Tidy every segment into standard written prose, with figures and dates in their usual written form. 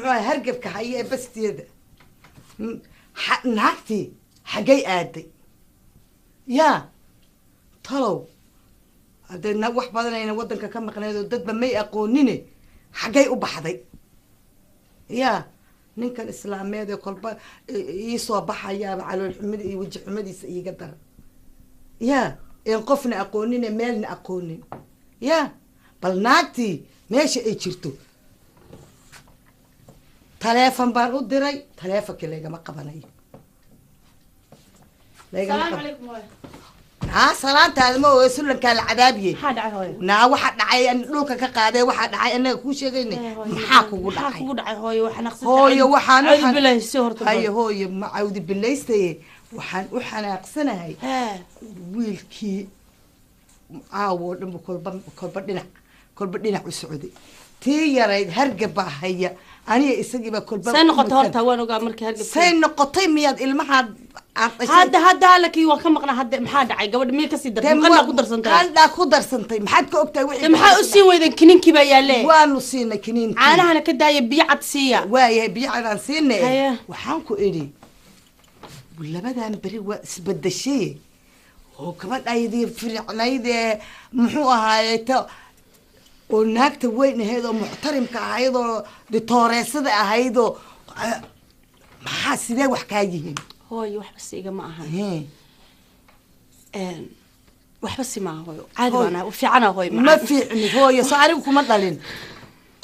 هرقبك هي بس تيدا ناقتي حقي آدي يا طلو هذا نوح بدنا ينودن كم قناه ضد بمي اقونني حقي وبحدي يا ninkan islaameed ee kolba ii soo baxaya calool xumid iyo wajh xumadiisa iiga dar ya in qofna aqoonin meelna aqoonin ya bal naagti meesha ay jirto telefoon baan u diray telefoonka leegama qabanayo السلام عليكم ها salaantaada ma oo sulanka la cadaabiye maxaa dhacay hooyo naa waxa dhacay an dhulka ka qaaday waxa dhacay anaga ku sheegaynay maxaa kugu dhacay hooyo waxaan aqsay hooyo waxaan cawdi bilaysi horta hayo hooyo ma cawdi bilaystay waxaan u xanaaqsanahay wiilkii aawo dhanba kolba dhinac u socday tii yarayd hargaba haya aniga isagiiba kolba say noqotay horta waan ogaa markii hargaba say noqotay miyaad ilmaha hadda halkii waan ka maqnaa hadda maxaa dhacay gabadh meel ka sii dartay qandha ku darsantay qandha ku darsantay maxaad ka ogtahay wixii maxaa u sii weydan kininkii baa yaalee waanu siinay kininkii caanahana ka daaya biyo cad siiya waayahay biyo cad aan siinay waxaan ku idhi labadan beri waa isbedeshay oo gabadhaydii firicnaydee muxuu ahaayeeto oo naagta weyn ahayd oo muxtarimka ahayd oo ditooreysada ahayd oo maxaa sidee wax kaa yihiin hooyo waxba si igama ahan Hee. waxba si maaha hooyo caadi baan ahay fiicana hooyo ma fiicni hooyo soo anigu kuma dhalin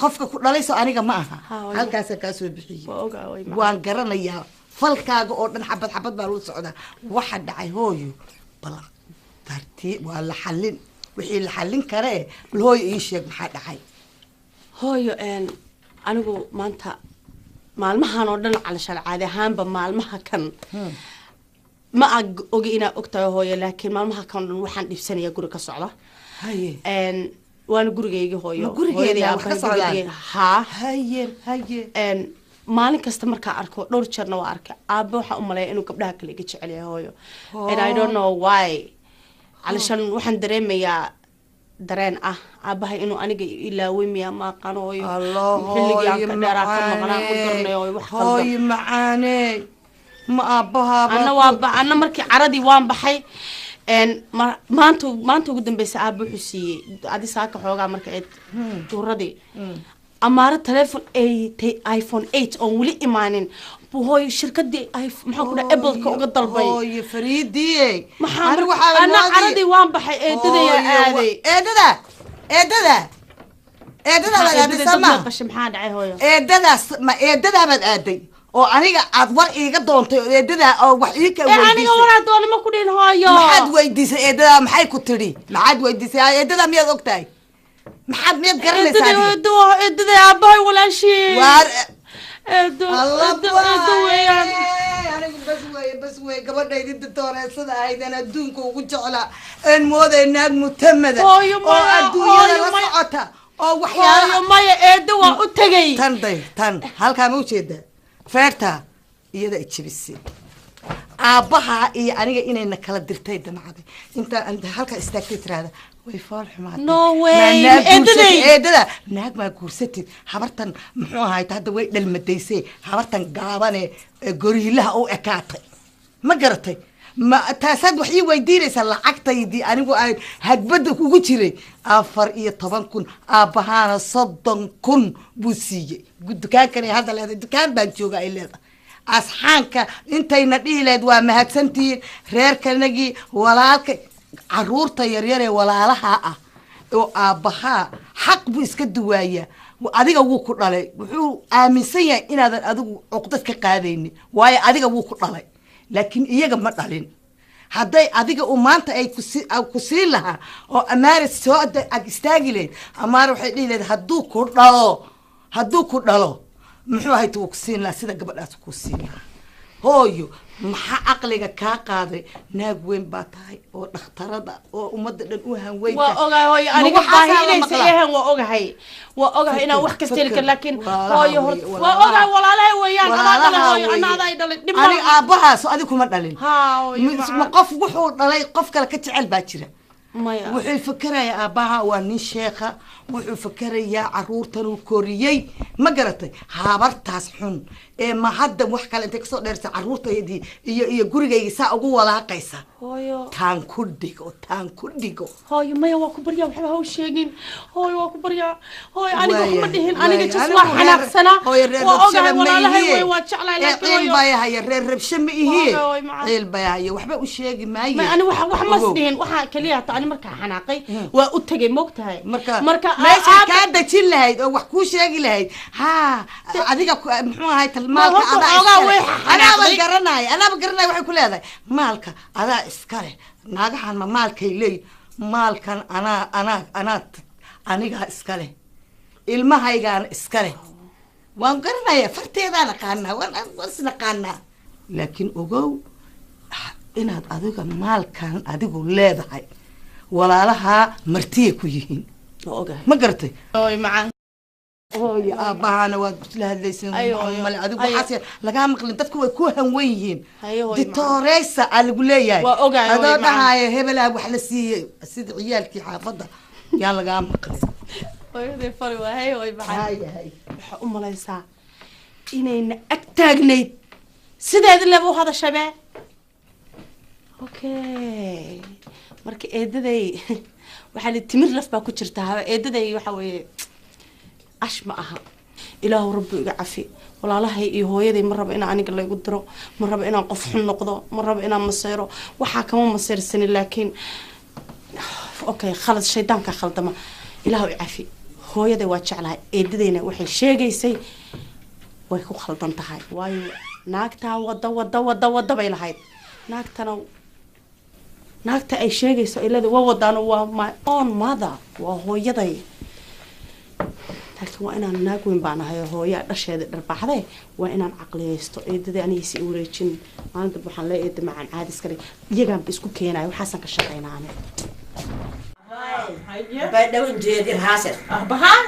qofka ku dhalay soo aniga ma aha Ha, hooyo. halkaasaan kaa soo bixiyey waa ogaa hooyo waan garanayaa falkaaga oo dhan xabad xabad baa lagu socdaa waxa dhacay hooyo bal tartiib waa la xallin wixii la xallin karee bal hooyo ii sheeg maxaa dhacay hooyo anigu maanta maalmahan oo dhan calashaan caadi ahaanba maalmaha kan ma ogi inaa ogtahay hooyo laakiin maalmaha kan dhan waxaan dhibsanayaa guri ka socda haye waana gurigeyga hooyo Ma gurigeeda wax ka socdaan? haa haye haye maalin kasta markaa arko dhowr jeerna waa arkay aabe waxaa u maleeya inuu gabdhaha kale iga jecel yahay hooyo and I don't know why calashaan waxaan dareemayaa dareen ah aabahay inuu aniga ilaaway miyaa ma aqaan hooyo allah xilligii aan hooyo ka dheeraa ka maqnaa ma garanayo hooyo wax qaldan hooyo macaane ma aabbahaaba ana markii caradii waan baxay maanta ugu dambeysa aaba wuxuu siiyey adi saaka xoogaa marka eed duuradii amaaro telefon iphone 8 oon weli imaanin buu hooyo shirkadii maxaa ku dhaha appleka uga dalbay hooyo fariidii ana caradii waan baxay eedadayaa aaday eedada eedada eedada baad aaday sama maxaa dhacay hooyo eedadaas ma eedadaabaad aaday oo aniga aad war iiga doontay oo eedadaa oo wax ii ka aniga weydiisay waraa doona ma ku dhihin hooyo maxaad weydiisay eedadaa maxay ku tidhi maxaad weydiisay eedadaa miyaad ogtahay maxaad miyaad garanaysaa eedaday aabahay walaashii waar eedo weeyaan anigu bas weeye gabadhaydi dintooreysada ahaydeen adduunka ugu jeclaa een mooday naag mutamada Hooyo oo maya, adduunyada hooyo la maya. socota oo hooyo waxyaalaha maya eedo waa u tegay tan halkaa ma ujeedaa feerta iyada ijibisay aabbaha iyo aniga inayna kala dirtay damacday inta halkaa istaagtay tiraahda way fool xumaatay No way, eedada naag maa guursatid habartan muxuu ahayd hadda way dhalmadaysay habartan gaabane goriilaha u ekaatay ma garatay ma taasaad wax ii weydiinaysaa lacagtaydii anigu aan hagbada kugu jiray 14,000 aabbahaana 30,000 buu siiyey dukaankana hadda leedahay dukaan baan jooga ay leedahay asxaanka intayna dhihi lahayd waa mahadsantihiin reerkanagii walaalka caruurta yaryar ee walaalaha ah oo aabbahaa xaq buu iska duwaayaa adiga wuu ku dhalay wuxuu aaminsan yahay inaadan adigu cuqdad ka qaadaynin waayo adiga wuu ku dhalay laakiin iyaga ma dhalin hadday adiga u maanta ay ku siin lahaa oo amaara soo ag istaagi lahayd amaara waxay dhihi lahayd hadduu ku dhalo muxuu ahayd wuu ku siin lahaa sida gabadhaas ku siin lahaa hooyo maxaa caqliga kaa qaaday naag weyn baa tahay oo dhakhtarada oo ummadda dhan u hanweynta waa ogahay hooyo aniga baahi inaysa yahan waa ogahay inaan wax kasta heli kar laakiin hooyo waa ogahay walaalahay weeyaan anaa dhalay hooyo anaada ay dhalay dhib aniga aabbahaas adi kuma dhalin haa hooyo ma qof wuxuu dhalay qof kale ka jecel baa jira maya wuxuu fakerayaa aabbaha waa nin sheekha wuxuu fakerayaa caruurtan uu koriyey ma garatay habartaas xun ee ma hadda wax kale intay kasoo dheersa caruurtaydii iyo gurigayga saa ugu walaaqaysa hooyo taan ku dhigo hooyo maya waa ku baryaa waxba haw sheegin hooyo waa ku baryaa hooyo aniga waxma dhihin aniga jis waa xanaaqsanaa waa ogahay walaalahay wey waa jeclahay laakiin ciil baa haya reer rabsho ma ihie Hooyo, macaan. ciil baa haya waxba u sheegi maayo ma ani wax mas dhihin waxaa kaliya hata ani markaa xanaaqay waa u tegay moogtahay marka meesha kaa dajin lahayd oo wax kuu sheegi lahayd haa adiga muxuu ahay maalka anaaba garanaya waxay ku leedahay maalka adaa iskale naagahan ma maalkay leey maalkan anigaa iskale ilmahaygaana iskale waan garanaya farteedaan aqaanaa waan isnaqaanaa laakiin ogow inaad adiga maalkan adigu leedahay walaalaha martiyay ku yihiin waa ogahay ma garatay hooyo macaan hooyo aabbahaana waad isla hadlaysan male adigu waxaas lagaa maqlin dadku way ku hanwen yihiin ditooreysa aa lagu leeyahay Waa ogahay, adoo hooyo, dhahaayo hebelaa wax la siiyey sida ciyaalkii xaafadda yaan lagaa maqlin hooyaday fari waa hay hooyo macaan hayahay waxaa u malaysaa inayna ag taagnayd sideeda leba u hadashabee okay marka eedaday waxaa li timir laf baa ku jirta haba eedaday waxa weeye ash ma aha ilaahu rabbi iga cafi walaalahay iyo hooyaday ma rabo inaan aniga laygu diro ma rabo inaan qof xun noqdo ma rabo inaan masayro waxaa kama masayrsan laakiin okay khalad shaydaanka khaldama ilaahu i cafi hooyaday waa jeclahay eedadayna waxay sheegaysay way ku khaldan tahay waayo naagtaa wada bay lahayd naagta ay sheegayso ilada waa wadaano waa my own mother waa hooyaday laakiin waa inaan naag weyn baan ahay hooyaa dhasheeda dharbaaxday waa inaan caqliyeysto eedadii anigiisi i wareejin maalinta waxaan lee eeda macaan caadis kale iyagaanba isku keenayo waxaasan ka shaqaynaa aniga بدون جدير حاسد بهان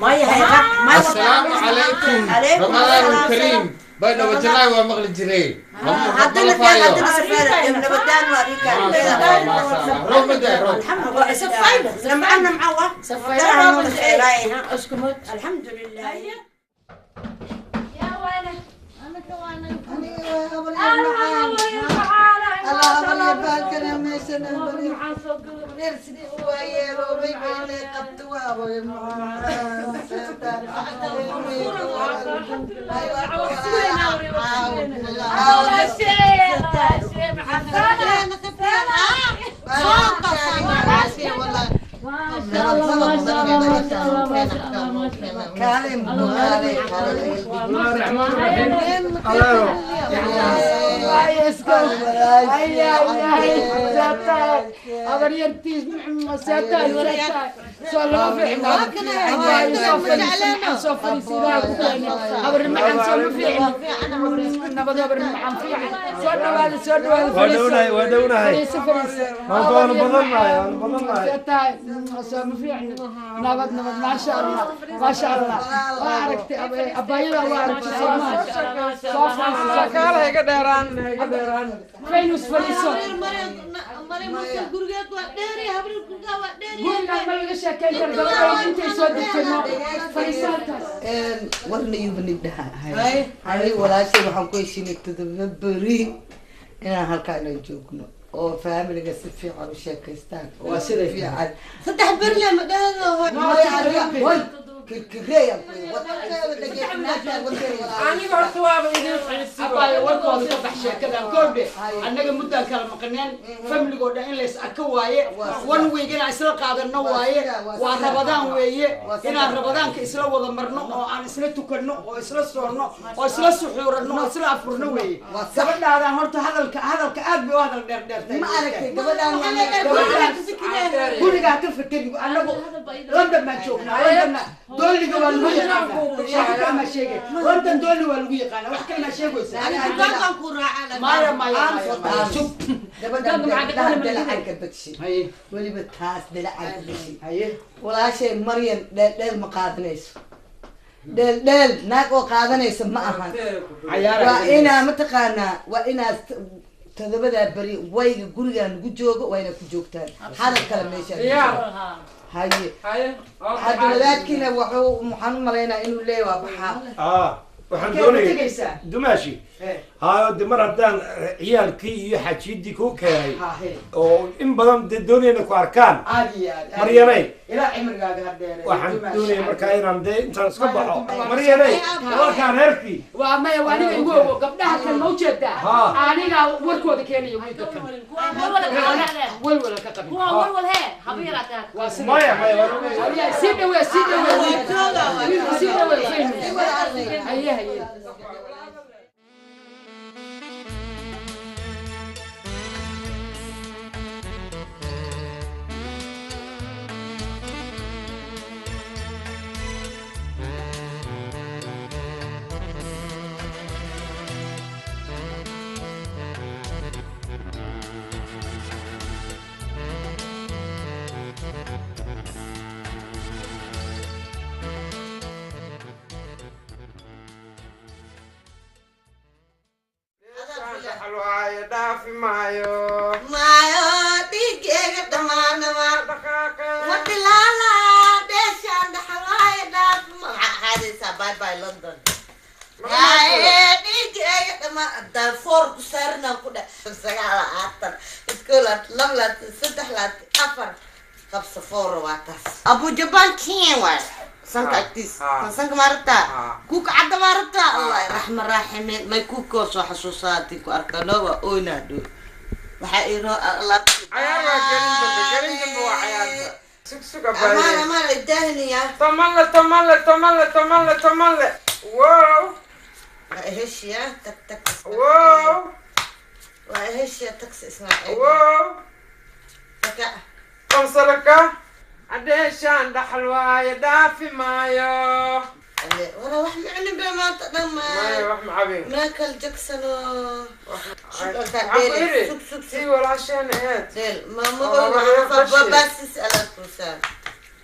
ما يهيك ما السلام عليكم رمضان الكريم بين وجهي ومغلي جري عندنا فيها عندنا سفيرة ابن بدان وريكا الحمد لله سفيرة سمعنا معوة سفيرة اسكمت الحمد لله يا ويلي انا كوانا الله يبارك لنا ما يسنى نرسلي وياه وبيبي قطوة نبض ما شاء الله ما شاء الله باركت أبايلا بارك شكال هيك ديران هيك ديران فينوس فليسو مريم مرسل قرقات وديري هبل القرقات وديري قلنا ما لقى شكل كرقة انت يسودتنا فليسالتاس warna iyo banibdaha hay walaashay waxaan ku heshiinay todobabari inaan halkaa inaan joogno oo faamiliga si fiican u sheekaystaan waa sida fiican صدح برلة مدهنه kirkireeya أنا برضو أبغى أبايا warkooda ka bax sheekadan koobde annaga muddaan kala maqneen familygooda in lays arko waaye one week inaan isla qaadano waaye waa rabadaan weeye inaan rabadaanka isla wada marno oo aan isla tukano oo isla soorno oo isla suxuurano oo isla afurno weeye gabadhaadaan horta hadalka aad bay u hadal dheerdheertay ma aragtay gabadhaan gurigaa ka fikeri annagu london baan joognaa londonna dooliga waa lagu yaqaanaa ma sheegay london dooli waa lagu yaqaanaa wax kalma sheegaysa maya gabadhaan dalacanka badshi weliba taas dalacanka badshi walaashay maryan dheel ma qaadanayso dheel naag oo qaadanaysa ma ahan waa inaa mataqaanaa waa inaad todobadaa beri wayga gurigaan lagu joogo waa inaad ku joogtaan hadal kale meesha haye hadda wadaadkiina waxaan u malaynaa inuu leeyahay waa baxaa waxaan doonayay dumaashi hayo de mar haddaan ciyaalkii iyo xajiidii ku keenay oo in badan de doonayna ku arkaan maryanay ilaa cimrigaaga haddeere waxaan doonayay markaa inaan dee intaan iska baxo maryanay walkaan reerkii waa maya waa aniga igu ogo gabdhaha kan ma ujeedaa aniga warkooda keenayo wiilka kan walwala ka qabin maya sii dhawe haye دافي مايو ديجي دمان ما ودلالا ديشان دحواي داف هذه باي باي لندن هاي ديجي دمان دافور كسرنا كده سجالة عطر اسكولات لملات سدحلات أفر خمسة فور واتس أبو جبال كين واي sanka agtiis kan sanka ma rabtaa kuuka cadda ma rabtaa allah raxma raaxime may kuukoo soo xasuusaatay ku arkanoba oynaadho waxaa iroo allah عيال قرين وعيال سكسك amaan amaan idaahiniya تملة واو waa heshiya tag tag واو waa heshiya tags ismaaciil واو taka قمصلك عديشان دحلوا يدافي مايو wala wax macalin baa maanta dhan مايو رحمة عبيد michael jackson oo عبيري سي ولا عشان ايه ديل ما بس على الكرسي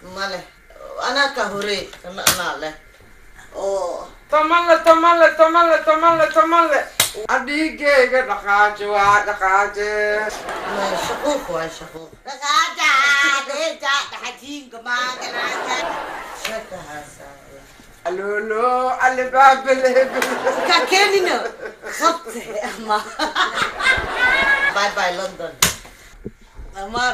ما له انا كهوري انا له اوه تملة أديكي دقاجة ودقاجة ما شقوق وشقوق دقاجة حجين كمان شكها سالا لولو الباب الهبل كاكينينو خبط اما باي باي لندن أمار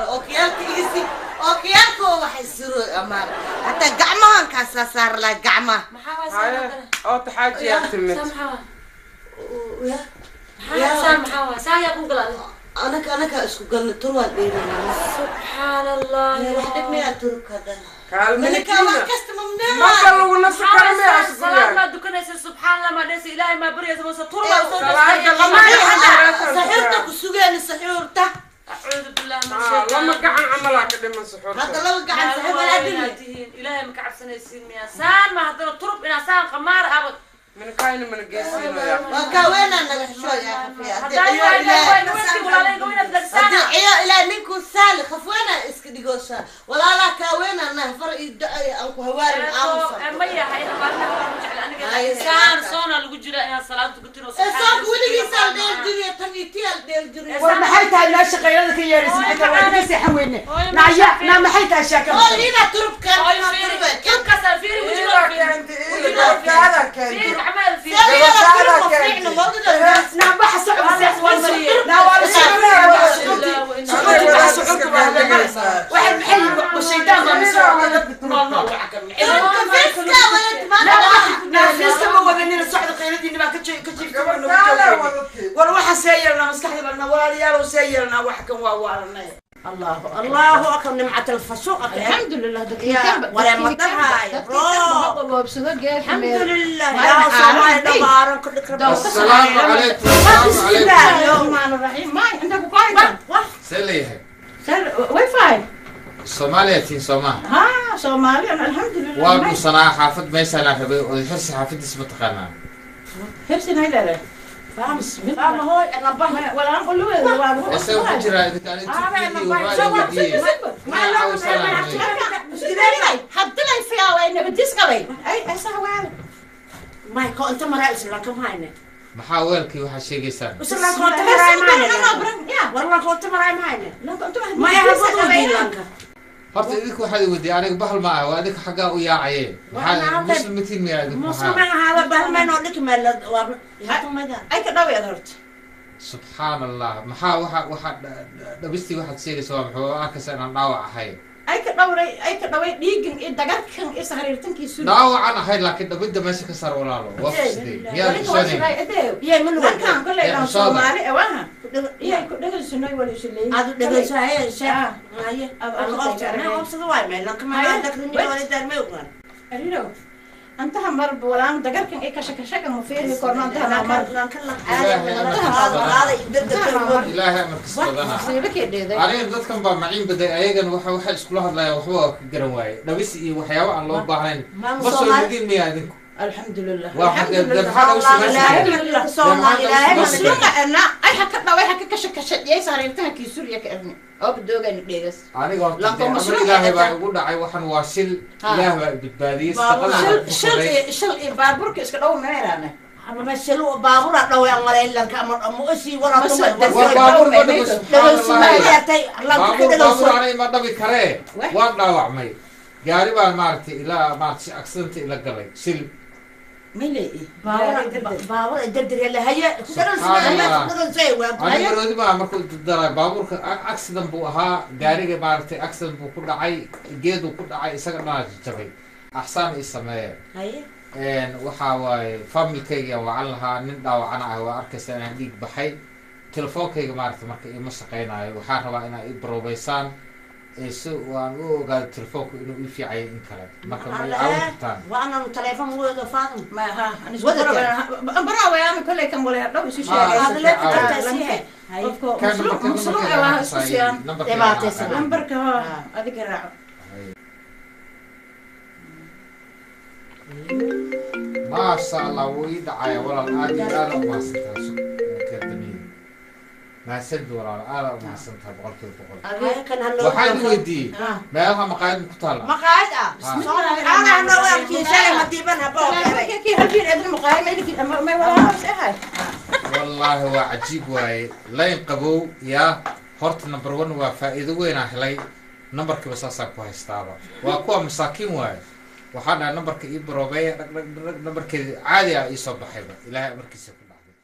أوكيالكو وحيصيروا أمار حتى قعمة كاسا صار لا قعمة هاي أو تحاجي يا تمت أنا كأسكو قلنا تروى البيرين سبحان الله وحدك مية تروك هذا كالملكينة كست ممنوع ما قالوا نفس كلمة صلاة ما دكنا سبحان الله ما دس إلهي ما بريز وصل تربة سحورتك وسجان السحورتك أعوذ بالله من لما الشيطان قعن عملها كده من سحور هذا لو قاعد سحور الأدنى إلهي مكعب سنة يسين مياه سان ما هذا ترب إن سان قمار أبد من كاين من الجسيم يا وكوينا نحشوا يا أخي هذا إلى نكو سالي خفونا إسكدي قوسا ولا لا كوينا نهفر إدعي أنكو هواري الأمصر مية هاي نبارنا هاي سان صونا الوجرة يا صلاة قتلوا صاق ولي سال ديل جري تنيتيال ديل جري ورمحيتها لا شقيلة كيارس محيتها وادي حويني نعيا نا محيتها شاكا لينا ترب كان كم كسر فيري وجرة هذا كان فيري عمل فيري نعم بحث صعب لا واحد محل والشيطان ما نافيستا ما ودني الصعد قيلتي إني ما كتشي والروح سيرنا مسكحي لنا ولا ريال وسيرنا وحكم ووالنا الله أكبر نمعة الفسوق الحمد لله ولا مطرها الحمد لله يا سلام دبارن كلك رب السلام عليكم السلام عليكم الرحمن الرحيم ما عندك قاعدة سليه واي فاي Soomaaliya Soomaa ها سومالي أنا الحمد لله waa sanaa xaafad meeshaan aan rabay oo xirsi xaafadiis ma taqaanaa هبسي هاي لا فاهم فاهم هو أنا بحنا ولا نقول له isaga ku jira idinka حد لي فيها وين بديس قبي أي أسوي ما يكون أنت مرأة إسلام كم هاينة maxaa weelkii waxaa sheegaysaan إسلام كنت مرأة معنا والله كنت مرأة معنا ما يهبطوا دينك horta idinku waxaad wadi aniga bahal ma ah waa idinka xaggaa u yaacayeen maxaa muslimiin miyaa idinku مسلم هذا بهما نودك مال وارنا أي كده يا درت subxaan allah maxaa waxa dhabistii waxaad sheegaysa waa maxuu arkaysa inaan dhaawac ahayn أي كده ديجن الدجاج كان إسهريرتن كيسون dhaawacan ahayn laakiin dhabidda meesha ka saar walaalo waa fusday yaa usanayn يا من وين كان كل يوم سومالي أوها يا كده السنة ولا شيء هذا دقيقة هاي شيء هاي أنا أقصد واي ما لك ما عندك نيجي ولا ترمي وكان أريدو أنت هم مرب ولا أنت دجاج كان إيه كشكشك مفيد يكون أنت هم مرب ilaahay amarkiisa badana سيبك يدي aniga dadkan baa maciin baday ayagan waxa iskula hadlaya waxba ka garan waaye dhabis iyo waxyaabo aan loo baahnayn ma soo midin miyaa idinku الحمد لله waa xagga dabxada u samaysan أنا أي حكى أي حكى كشكشك يا سهريرتن كيسون يا كأبني أو بدوجا نقدس aniga horta amar ilaahay baa igu dhacay waxan waa shil ilaah baa badbaadiyay شل باربورك إسكت أول ما يرانا أنا مسلو بابورا لو يعمل لك أما مؤسي ولا بس تبغى baabur anay ma dhabi karee waan dhaawacmay gaari baan maaragtay ilaa maaragtay accident ila galay shil بابورا الدردر يلا هيا aniga roodi baa markuu dalay baabuurka accident buu ahaa gaariga maaragtay accident buu ku dhacay geeduu ku dhacay isaga dhanaa jabay axsaan ii sameeya haye waxaa waaye familkayga wacan lahaa nin dhaawacana ah waa arkaysa inaan dhiig baxay telefoonkayga maaragtay marka iima shaqaynayo waxaan rabaa inaa ii baroobeysaan si waan u ogaado telefoonku inuu ii fiicayo in kale marka ma caawin kartaan وانا تليفون ولا فاضي ما ها انا براوي انا كله كم ولا دو شو شيء هذا لا تتسيح مسلوق الله سوسيان نمبر نمبرك هذيك الراعي ما شاء الله ويد عايا ولا الآدي أنا ما سنتها كدمين ما سد ولا أنا ما سنتها بقولك بقول وحاجة ودي ما يلها مقاعد مقتالة مقاعد بسم الله انا وياك شيء ما تبنها بقى كي هالفين عند المقاعد ما ولا شيء والله هو عجيب واي لا ينقبوا يا هورت نمبر 1 وفائدة وين أحلي نمبر كبساسا كويستابا وأكوا مساكين واي waxaan numberka ii baroobeeya numberkeeda caadi ah ii soo baxayba ilaahay markiisa ku dhacday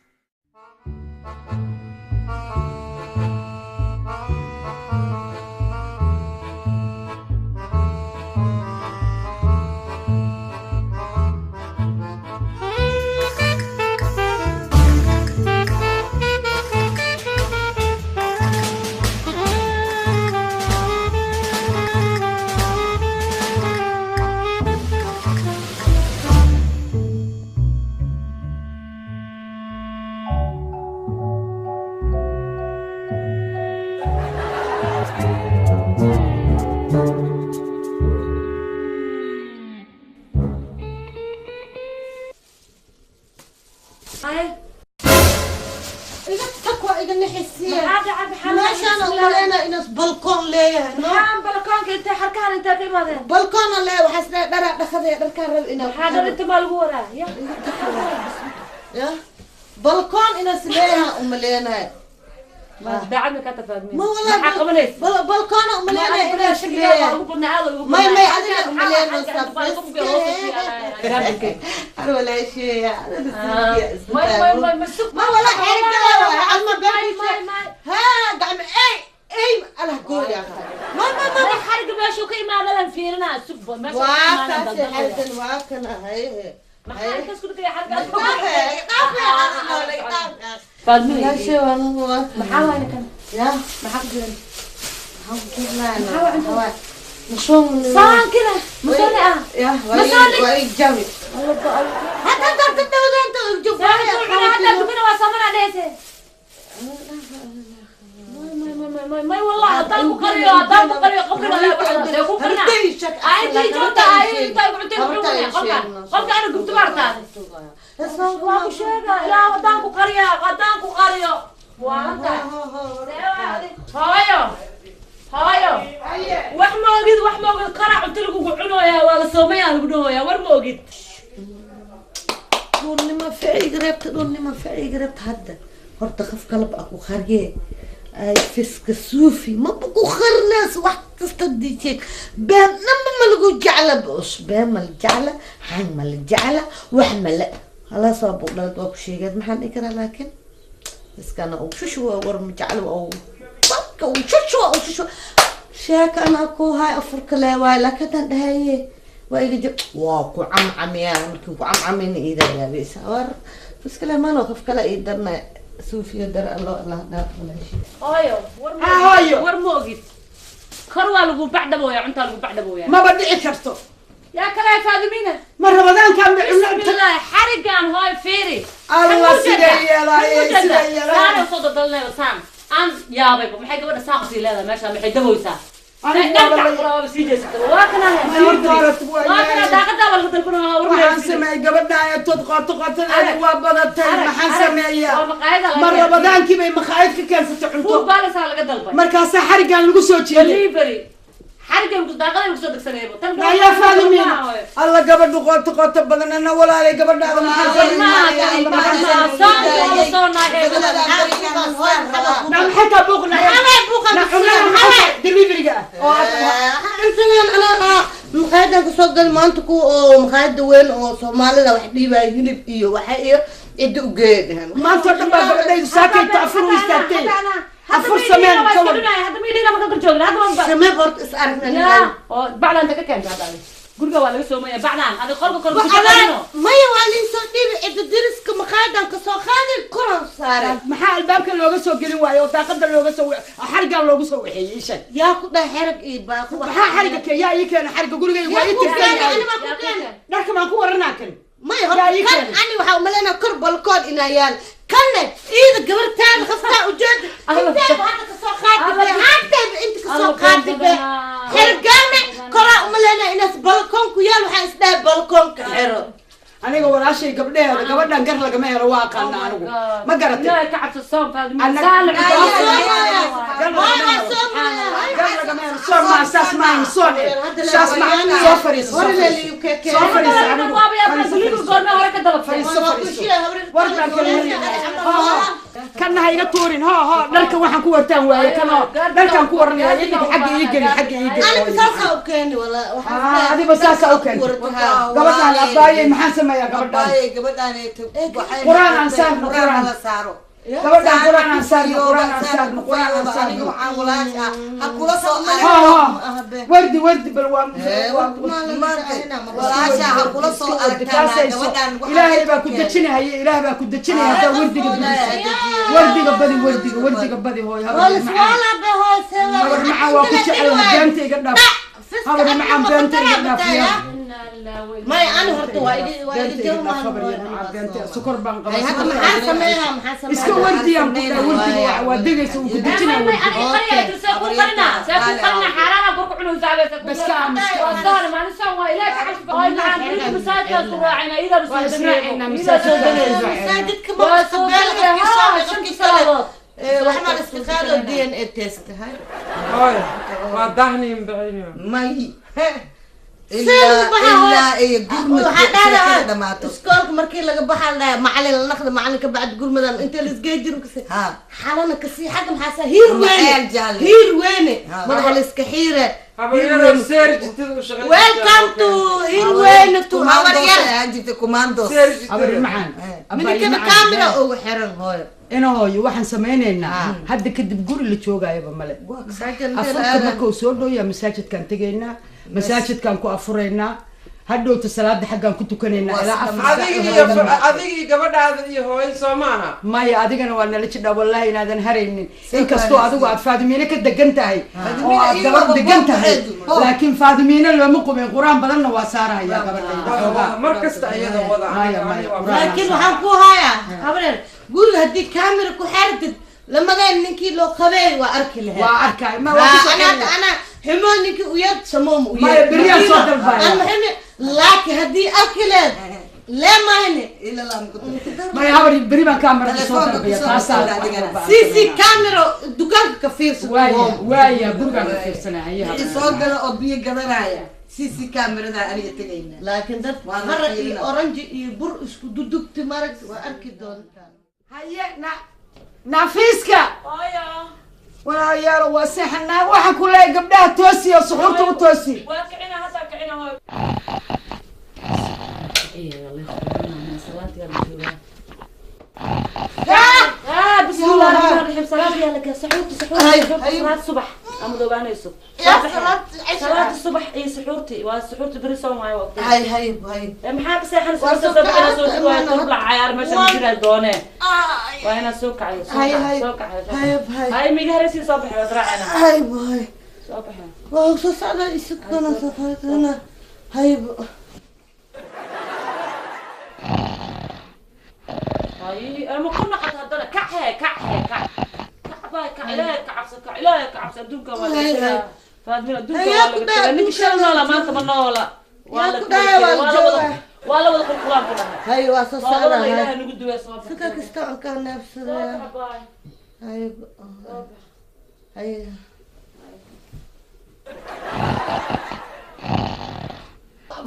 بلكون ليه نعم بلكونك انت حركان انت كيما ذا بلكون ليه وحسنا درا دخذ دركان رب إنا هذا انت مالغورا يا بلكون إنا سليها أملينا دعمي كتفاد ما والله بلكون أملينا إنا سليها ما أدري أملينا أنا ولا شيء ما ولا حركة عم بيعمل ها قام اي انا هقول يا اخي ما حرق ما شو كي ما بدنا فينا سب ما شو واقف حرق واقنا هي ما حرق اسكت يا حرق فاضي لا شيء انا هو محاول كان يا ما حق محاول مشون صان كده مسونة يا وي جامي حتى انت تدور انت جبار هذا كنا وصلنا عليه ما والله أطلب قرية قبل لا قبلنا أي جوتا أي قلت قلت أنا قلت مرتا الله شيء لا غدانكو قرية وانت هايو وحموقد قرع قلت لكم قعنوا يا ولا صوميا قعنوا يا ورموقد دوني ما فعي قربت هدا هرت خف قلب أكو خارجي أي فسك الصوفي ما بقو خير ناس واحد تستديتك بام نما ملقو جعلة بقص بام الجعلة حمل الجعلة وحمل خلاص أبو بلاد أبو شيء قد محل إكرا لكن بس كان أو شو ورم جعلة أو طق أو شو شاك أنا أكو هاي أفرك لا ولا كتن هاي ويجي واكو عميان كو عمين إذا يا بيس ور بس كلا ما نوقف كلا يقدرنا سوفي يقدر الله لا ولا شيء هايو ورموقد خروا لقوا بعد ابويا عنتا لقوا بعد ابويا ما بدي كرتو يا كلا فاضمينه ما رمضان كان بسم الله حرقان هاي فيري الله سيدي لا سيدي انا صوت ضلنا وسام ام يا بيبو maxay gabadha saaqsi leedahay meesha maxay daboysaa waxaan sameeyay gabadha tood qaato qaatadeeda waa badatay maxaan sameeyaa mar rabadaankii bay maqaayad ka keensatay cunto markaasaa xarigan lagu soo jeeday يا فاطمين الله قبل قوت بدن انا ولا علي قبل هذا ما نعم حتى بوقنا دليفري انا مقاعد كسوق المانتكو مقاعد وين او Soomaalida wax dhiibay hilib iyo waxa iyo cid u geedahan maanta dhanba gabadhay saakay taafur u istaagtay afur sameen hada ma ilaa ma ka joogna hada ma samee bort is aragna oo baclan ka keen hada guriga waa laga soomaya bacdaan adiga qolka kor ku وأنا jirno ما يوالي صديق إذا درسك مخادم كسوخان الكرة صار maxaa albaabka looga soo gelin waayo oo daaqada looga soo xarigaan loogu soo waxeeyey shan يا كده حرق إيه بقى maxaa xariga ke yaa ii keena xariga gurigayga waa ii tirsan dharka maan ku waranaa kan ما يهرب كان أنا وحاول أنا كرب الكود إن عيال كان إذا قبرتان خفتا وجد أنت بعدك كسوخات أنت كسوخات حرقانة كرة ملنا إناس بالكون كيال وحاسدا بالكون كحرق aniga walaashay gabdheheeda gabadhan gar lagama helo waa aqaana anigu ma garatay لا كعبت الصوم هذا أنا- سالم صوم ما اساس ما ينصون اساس ما سفري كان هاي تورين ها دلك waxaan ku wartaan waaye kana dalkan ku waranaya idinka xagga ii geli xagga ii geli أنا بساسة أوكي ولا هذه بساسة أوكي gabadhan abaayay maxaan sameeyaa gabadhan quraan aan saarno quraan gabadhan quraan aan saarno quraan aan saarno quraan aan saarno wardi wardi bal waa ilaahay baa ku dejinaya ilaahay baa ku dejinaya hadda wardiga badi wardiga badi hooyo habar macaan waa ku jecel beenta iga dhaaf habar macaan beenta iga dhaaf ما أنا هرت وايد جو ما سكر بان قبل هذا محاسة منها محاسة اسكو وردي ام كده وردي ودقي سو كدجنا بس كان والله ما نسوى إليك عشب قال عن مساجد راعينا إذا مساجد كمان وحنا الاستخدام الدي ان اي تيست هاي وضحني بعيني إلا إيه قرمة سكولك مركي لقى بحال معلن النخل معلن كبعد قرمة أنت اللي سجيجر وكسي حالنا كسي حاجة محاسة هير وينه مرة الاسكحيرة ويلكم تو هير وينه تو هاور يا جبت كوماندو habar macaan من كده كاميرا أو حرن هاي ina hooyo waxaan sameynaynaa hadda kadib guri la joogayaba male afurka markuu soo dhowyaa masaajidkaan tegaynaa masaajidkaan ku afuraynaa hadhowta salaada xaggaan ku tukanaynaa ilaa adigii gabadhaada iyo hooyo soo maaha maya adigana waa nala jidhaa wallahi inaadan haraynin inkastoo adigu aad faadimiine ka degan tahay oo aad gabar degan tahay laakiin faadimiine looma qubin qur-aan badanna waa saarahaya gabadhayda mar kasta iyada wada laakiin waxaan ku hayaa habreer guriga haddii kaamira ku xaartid lamadan ninkii loo qabay waa arki lahayd waa arkay ma ana xumoo ninkii u yad samoom u maya beriyaa soo dalbaya laakiin haddii arki lahayd lee mahne maya habar beri baan kaamarada soo dalbaya taasaa cc camera dukaanka ka fiirso waaya gurigaan ka fiirsanaya soo gala oo biyo gadanaya cc camerada aniga tagayna laakiin dad mara iyo orange iyo bur isku dudugti marag waa arki doontaa haye nafiiska walaalayaal waa seexanaa waxaan ku leeyahay gabdhaha toosi oo suxuurta u toosi بسم الله الرحمن الرحيم سلام يا لك سحورتي الصبح أمضوا بانيسو صلاة الصبح اي سحورتي وسحورتي بريسو معي وقت هاي محاب ساحن سوق انا سوق تطلع عيار مشان نجري دونه وانا سوق علي سوق علي هاي ميغا رسي صبح وزرعنا هاي صبح واو صعدة يسكتنا صفاتنا هاي هاي انا ما كنا قد هدنا كعه إلهي كعبس أدوك ولا فادمين أدوك ولا نك شلنا ولا ما تمنى ولا ولا القرآن كلها هاي واسوس والله إلهي نقول دوي صواب فكك استوعب كان نفسه هاي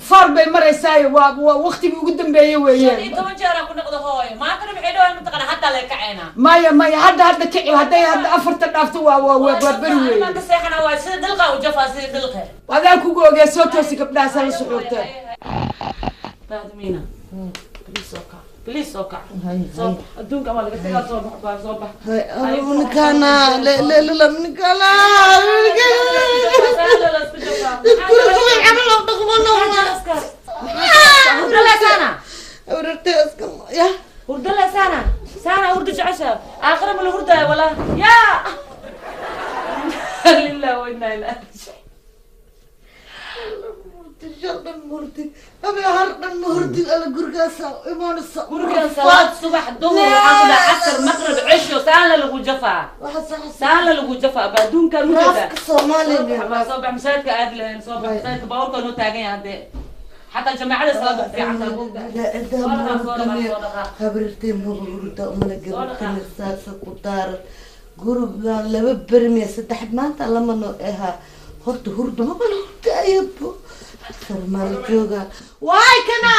far bay maraysaa waa waqtigii ugu dambeeyay weeyaan toban jeer aan ku noqdo hooyo maanta maxay dhawaan mataqana hadda la kacayna maya hadda kici hadday hadda afarta dhaafto waa bari weey maanta seexana waa sida dhilqa u jafaa sida dhilqa adaan kugu ogee soo toosi gabdhaha sala suxuurteen baadmiina بليز اوكا صوب ادونك اول قلت صوب منكانا لا لا لا منكانا وردلا سنة وردش عشا آخر من الوردة ولا يا لله وإنا إليه مرتي أبي هرب مرتي على قرقاسة إيمان قرقاسة صلاة صبح ظهر عصر عصر مغرب عشاء سالة لغو جفا سالة لغو جفا بدون كانوا كذا راسك صومالي صبح مساعدك أدلين صبح مساعدك باور كانوا تاجين عندي حتى الجماعة صلاة في عصر لا إذا خبرتي مغرورة أمنا قربتني الساسة قطار قرب لما برمي ستحب ما أنت لما نوعها هرت هرد ما بلغت أيبو صار مال جوجا واي كنا